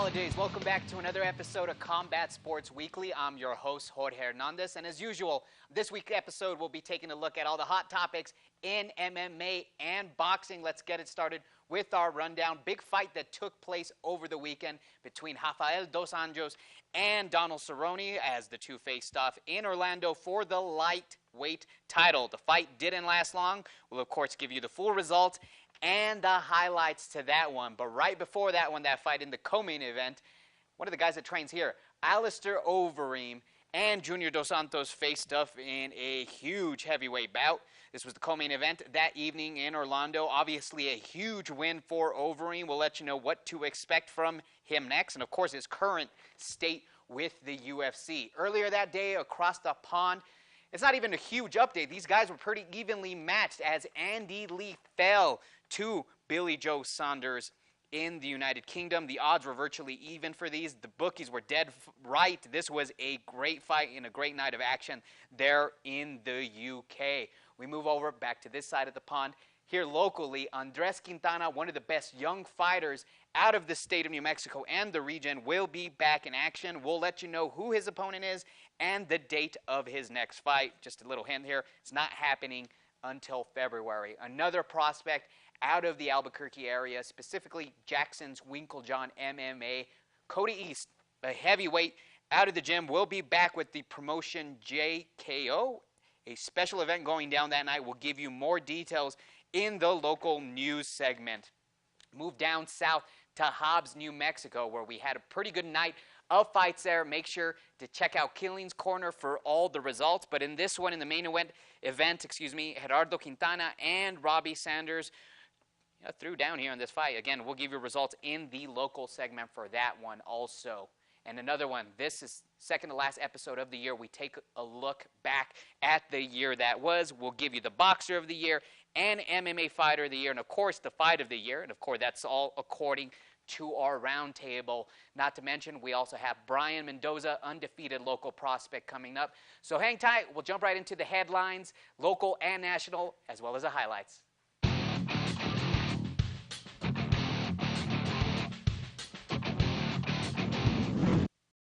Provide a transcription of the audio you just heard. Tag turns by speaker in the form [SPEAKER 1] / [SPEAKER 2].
[SPEAKER 1] holidays. Welcome back to another episode of Combat Sports Weekly. I'm your host, Jorge Hernandez, and as usual, this week's episode we'll be taking a look at all the hot topics in MMA and boxing. Let's get it started with our rundown. Big fight that took place over the weekend between Rafael dos Anjos and Donald Cerrone as the two faced off in Orlando for the lightweight title. The fight didn't last long. We'll, of course, give you the full results and the highlights to that one. But right before that one, that fight in the co-main event, one of the guys that trains here, Alistair Overeem and Junior Dos Santos faced off in a huge heavyweight bout. This was the co-main event that evening in Orlando. Obviously a huge win for Overeem. We'll let you know what to expect from him next, and of course his current state with the UFC. Earlier that day across the pond, it's not even a huge update. These guys were pretty evenly matched as Andy Lee fell to Billy Joe Saunders in the United Kingdom. The odds were virtually even for these. The bookies were dead right. This was a great fight and a great night of action there in the UK. We move over back to this side of the pond. Here locally, Andres Quintana, one of the best young fighters out of the state of New Mexico and the region, will be back in action. We'll let you know who his opponent is and the date of his next fight. Just a little hint here, it's not happening until February. Another prospect out of the Albuquerque area, specifically Jackson's Winklejohn MMA, Cody East, a heavyweight out of the gym, will be back with the promotion JKO, a special event going down that night. We'll give you more details in the local news segment. Move down south to Hobbs, New Mexico, where we had a pretty good night of fights there. Make sure to check out Killing's Corner for all the results. But in this one, in the main event, Gerardo Quintana and Robbie Sanders threw down here in this fight. Again, we'll give you results in the local segment for that one also. And another one, this is second to last episode of the year. We take a look back at the year that was. We'll give you the Boxer of the Year and MMA Fighter of the Year, and of course the Fight of the Year. And of course that's all according to our roundtable. Not to mention we also have Brian Mendoza, undefeated local prospect, coming up. So hang tight. We'll jump right into the headlines, local and national, as well as the highlights.